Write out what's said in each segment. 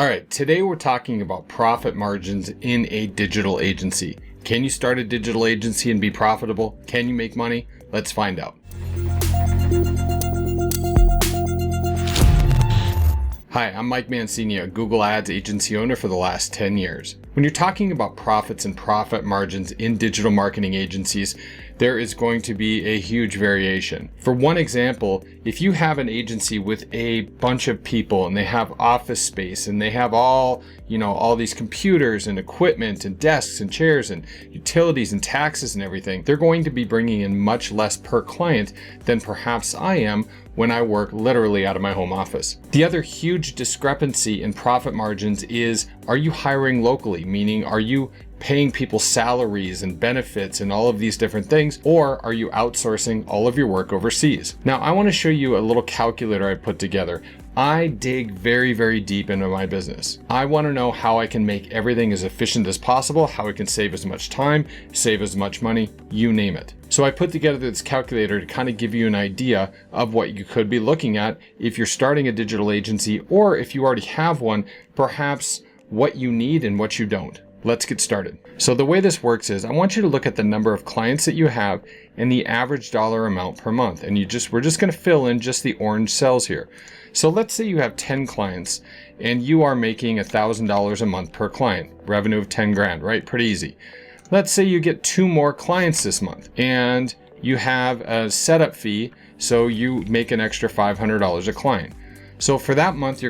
All right, today we're talking about profit margins in a digital agency. Can you start a digital agency and be profitable? Can you make money? Let's find out. Hi, I'm Mike Mancini, a Google Ads agency owner for the last 10 years. When you're talking about profits and profit margins in digital marketing agencies, there is going to be a huge variation. For one example, if you have an agency with a bunch of people and they have office space and they have all these computers and equipment and desks and chairs and utilities and taxes and everything, they're going to be bringing in much less per client than perhaps I am when I work literally out of my home office. The other huge discrepancy in profit margins is, are you hiring locally? Meaning, are you paying people salaries and benefits and all of these different things, or are you outsourcing all of your work overseas? Now, I want to show you a little calculator I put together. I dig very, very deep into my business. I want to know how I can make everything as efficient as possible, how I can save as much time, save as much money, you name it. So I put together this calculator to kind of give you an idea of what you could be looking at if you're starting a digital agency, or if you already have one, perhaps what you need and what you don't. Let's get started. So the way this works is, I want you to look at the number of clients that you have and the average dollar amount per month. And we're just going to fill in just the orange cells here. So let's say you have 10 clients and you are making $1,000 a month per client, revenue of 10 grand, right? Pretty easy. Let's say you get 2 more clients this month and you have a setup fee, so you make an extra $500 a client. So for that month, you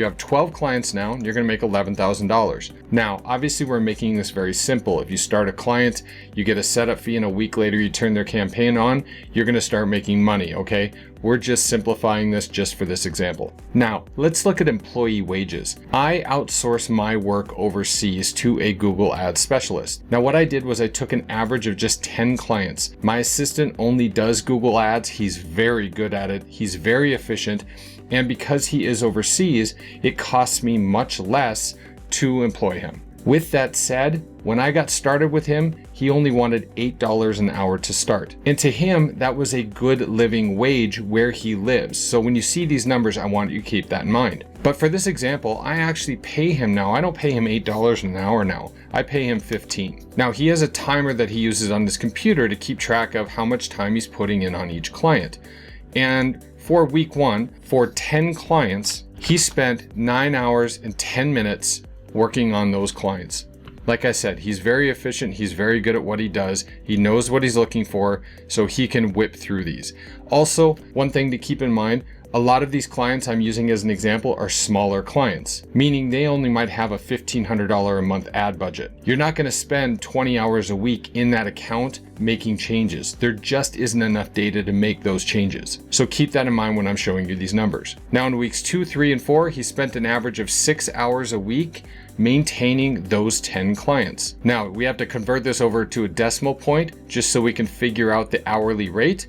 have 12 clients now, and you're going to make $11,000. Now, obviously we're making this very simple. If you start a client, you get a setup fee, and a week later you turn their campaign on, you're going to start making money, okay? We're just simplifying this just for this example. Now, let's look at employee wages. I outsource my work overseas to a Google Ads specialist. Now, what I did was I took an average of just 10 clients. My assistant only does Google Ads. He's very good at it. He's very efficient. And because he is overseas, it costs me much less to employ him. With that said, when I got started with him, he only wanted $8 an hour to start. And to him, that was a good living wage where he lives. So when you see these numbers, I want you to keep that in mind. But for this example, I actually pay him now. I don't pay him $8 an hour now. I pay him $15. Now, he has a timer that he uses on his computer to keep track of how much time he's putting in on each client. And for week 1, for 10 clients, he spent 9 hours and 10 minutes working on those clients. Like I said, he's very efficient. He's very good at what he does. He knows what he's looking for, so he can whip through these. Also, one thing to keep in mind, a lot of these clients I'm using as an example are smaller clients, meaning they only might have a $1,500 a month ad budget. You're not going to spend 20 hours a week in that account making changes. There just isn't enough data to make those changes. So keep that in mind when I'm showing you these numbers. Now in weeks 2, 3, and 4, he spent an average of 6 hours a week maintaining those 10 clients. Now we have to convert this over to a decimal point just so we can figure out the hourly rate.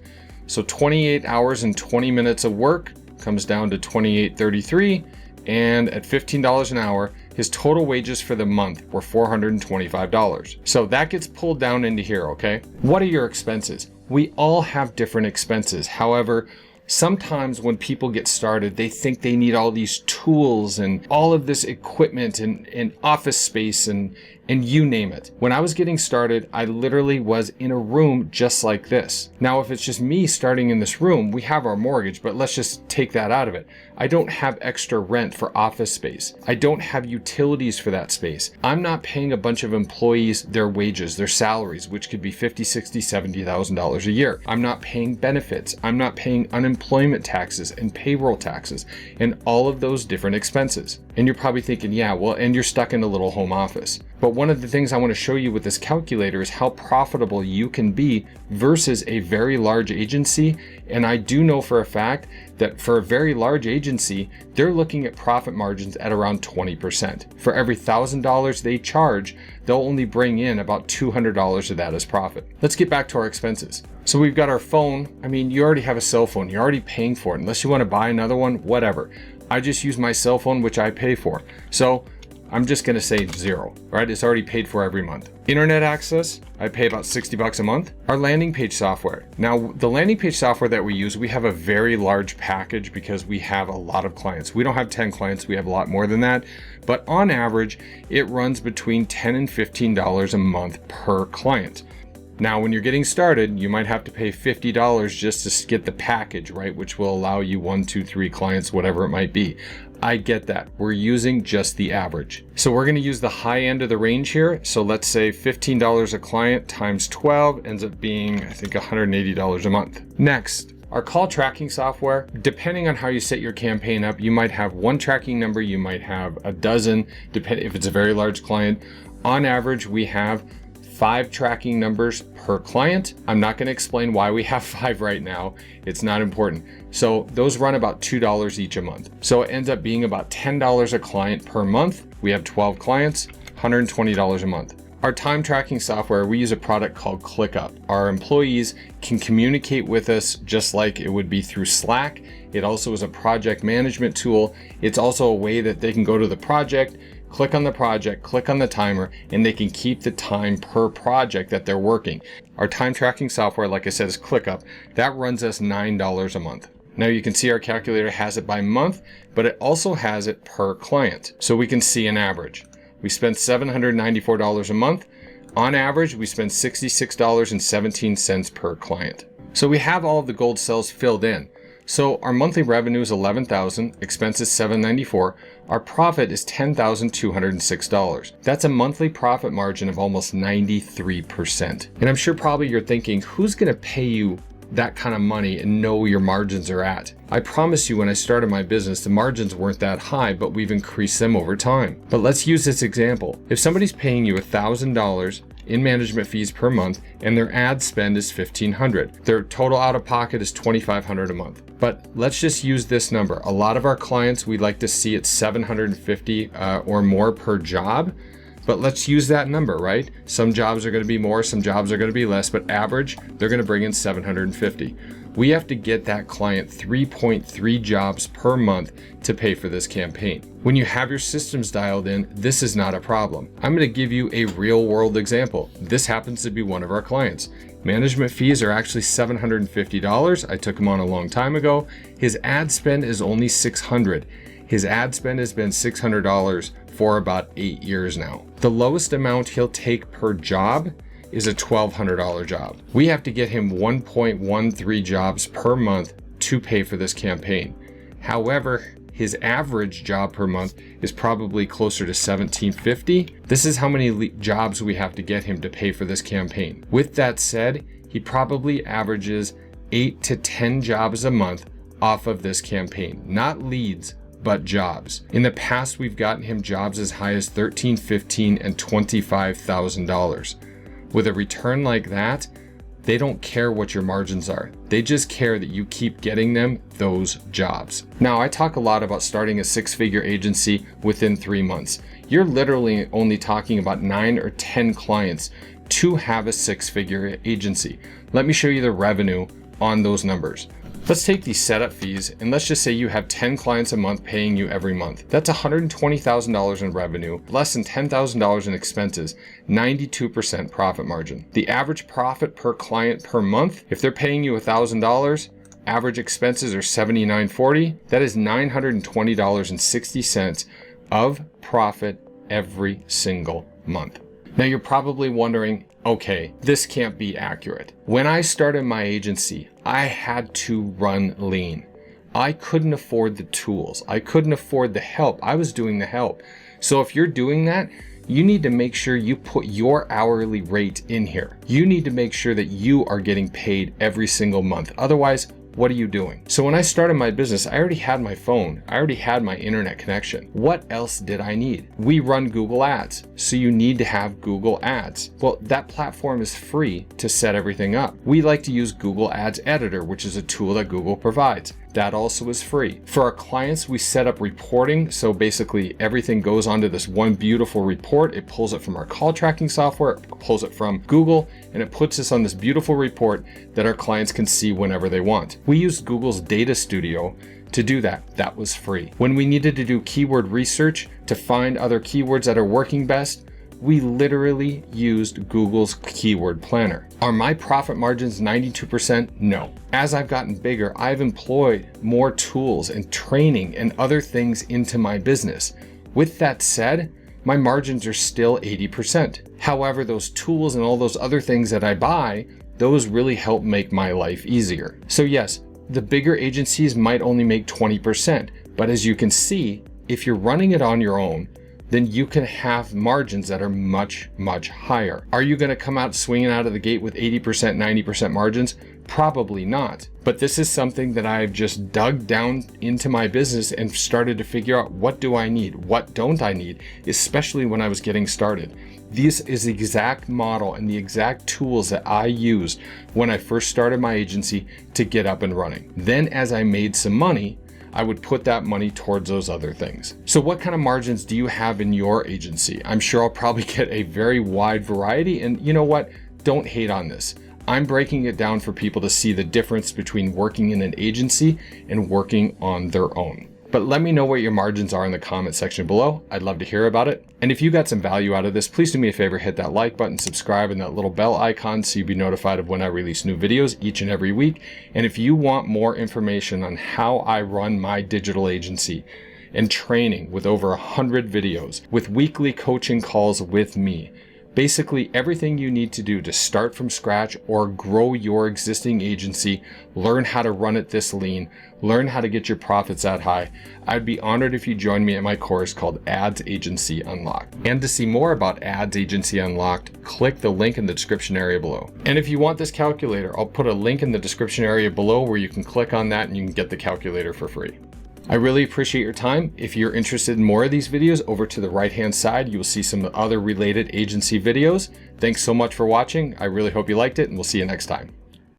So 28 hours and 20 minutes of work comes down to $28.33, and at $15 an hour, his total wages for the month were $425. So that gets pulled down into here, okay? What are your expenses? We all have different expenses. However, sometimes when people get started, they think they need all these tools and all of this equipment and office space and you name it. When I was getting started, I literally was in a room just like this. Now, if it's just me starting in this room, we have our mortgage, but let's just take that out of it. I don't have extra rent for office space. I don't have utilities for that space. I'm not paying a bunch of employees their wages, their salaries, which could be $50,000, $60,000, $70,000 a year. I'm not paying benefits. I'm not paying unemployment taxes and payroll taxes and all of those different expenses. And you're probably thinking, yeah, well, and you're stuck in a little home office. But one of the things I want to show you with this calculator is how profitable you can be versus a very large agency. And I do know for a fact that for a very large agency, they're looking at profit margins at around 20%. For every $1,000 they charge, they'll only bring in about $200 of that as profit. Let's get back to our expenses. So we've got our phone. I mean, you already have a cell phone. You're already paying for it. Unless you want to buy another one, whatever. I just use my cell phone, which I pay for. So I'm just gonna say 0, right? It's already paid for every month. Internet access, I pay about $60 a month. Our landing page software. Now, the landing page software that we use, we have a very large package because we have a lot of clients. We don't have 10 clients, we have a lot more than that. But on average, it runs between $10 and $15 a month per client. Now, when you're getting started, you might have to pay $50 just to get the package, right? Which will allow you 1, 2, 3 clients, whatever it might be. I get that. We're using just the average. So we're going to use the high end of the range here. So let's say $15 a client times 12 ends up being, I think, $180 a month. Next, our call tracking software, depending on how you set your campaign up, you might have one tracking number, you might have a dozen, depending if it's a very large client. On average, we have 5 tracking numbers per client. I'm not going to explain why we have 5 right now. It's not important. So those run about $2 each a month. So it ends up being about $10 a client per month. We have 12 clients, $120 a month. Our time tracking software, we use a product called ClickUp. Our employees can communicate with us just like it would be through Slack. It also is a project management tool. It's also a way that they can go to the project, click on the project, click on the timer, and they can keep the time per project that they're working. Our time tracking software, like I said, is ClickUp. That runs us $9 a month. Now you can see our calculator has it by month, but it also has it per client. So we can see an average. We spend $794 a month. On average, we spend $66.17 per client. So we have all of the gold cells filled in. So our monthly revenue is $11,000, expenses $794. Our profit is $10,206. That's a monthly profit margin of almost 93%. And I'm sure probably you're thinking, who's going to pay you that kind of money and know where your margins are at? I promise you, when I started my business, the margins weren't that high, but we've increased them over time. But let's use this example. If somebody's paying you $1,000 in management fees per month and their ad spend is $1,500, their total out of pocket is $2,500 a month. But let's just use this number. A lot of our clients, we'd like to see it $750 or more per job. But let's use that number, right? Some jobs are going to be more, some jobs are going to be less, but average, they're going to bring in $750. We have to get that client 3.3 jobs per month to pay for this campaign. When you have your systems dialed in, this is not a problem. I'm going to give you a real world example. This happens to be one of our clients. Management fees are actually $750. I took him on a long time ago. His ad spend is only $600. His ad spend has been $600 for about 8 years now. The lowest amount he'll take per job is a $1,200 job. We have to get him 1.13 jobs per month to pay for this campaign. However, his average job per month is probably closer to $1,750. This is how many jobs we have to get him to pay for this campaign. With that said, he probably averages 8 to 10 jobs a month off of this campaign, not leads, but jobs. In the past, we've gotten him jobs as high as $13,000, $15,000, and $25,000. With a return like that, they don't care what your margins are. They just care that you keep getting them those jobs. Now, I talk a lot about starting a 6-figure agency within 3 months. You're literally only talking about 9 or 10 clients to have a 6-figure agency. Let me show you the revenue on those numbers. Let's take these setup fees and let's just say you have 10 clients a month paying you every month. That's $120,000 in revenue, less than $10,000 in expenses, 92% profit margin. The average profit per client per month, if they're paying you $1,000, average expenses are $79.40. That is $920.60 of profit every single month. Now you're probably wondering, okay, this can't be accurate. When I started my agency, I had to run lean. I couldn't afford the tools. I couldn't afford the help. I was doing the help. So if you're doing that, you need to make sure you put your hourly rate in here. You need to make sure that you are getting paid every single month. Otherwise, what are you doing? So when I started my business, I already had my phone. I already had my internet connection. What else did I need? We run Google Ads, so you need to have Google Ads. Well, that platform is free to set everything up. We like to use Google Ads Editor, which is a tool that Google provides. That also is free. For our clients, we set up reporting. So basically everything goes onto this one beautiful report. It pulls it from our call tracking software, it pulls it from Google, and it puts us on this beautiful report that our clients can see whenever they want. We use Google's Data Studio to do that. That was free. When we needed to do keyword research to find other keywords that are working best, we literally used Google's keyword planner. Are my profit margins 92%? No. As I've gotten bigger, I've employed more tools and training and other things into my business. With that said, my margins are still 80%. However, those tools and all those other things that I buy, those really help make my life easier. So yes, the bigger agencies might only make 20%, but as you can see, if you're running it on your own, then you can have margins that are much, much higher. Are you gonna come out swinging out of the gate with 80%, 90% margins? Probably not. But this is something that I've just dug down into my business and started to figure out, what do I need? What don't I need? Especially when I was getting started. This is the exact model and the exact tools that I used when I first started my agency to get up and running. Then as I made some money, I would put that money towards those other things. So what kind of margins do you have in your agency? I'm sure I'll probably get a very wide variety, and you know what? Don't hate on this. I'm breaking it down for people to see the difference between working in an agency and working on their own. But let me know what your margins are in the comment section below. I'd love to hear about it. And if you got some value out of this, please do me a favor, hit that like button, subscribe, and that little bell icon so you'll be notified of when I release new videos each and every week. And if you want more information on how I run my digital agency and training with over 100 videos, with weekly coaching calls with me, basically everything you need to do to start from scratch or grow your existing agency, learn how to run it this lean, learn how to get your profits that high, I'd be honored if you join me at my course called Ads Agency Unlocked. And to see more about Ads Agency Unlocked, click the link in the description area below. And if you want this calculator, I'll put a link in the description area below where you can click on that and you can get the calculator for free. I really appreciate your time. If you're interested in more of these videos, over to the right-hand side, you will see some other related agency videos. Thanks so much for watching. I really hope you liked it, and we'll see you next time.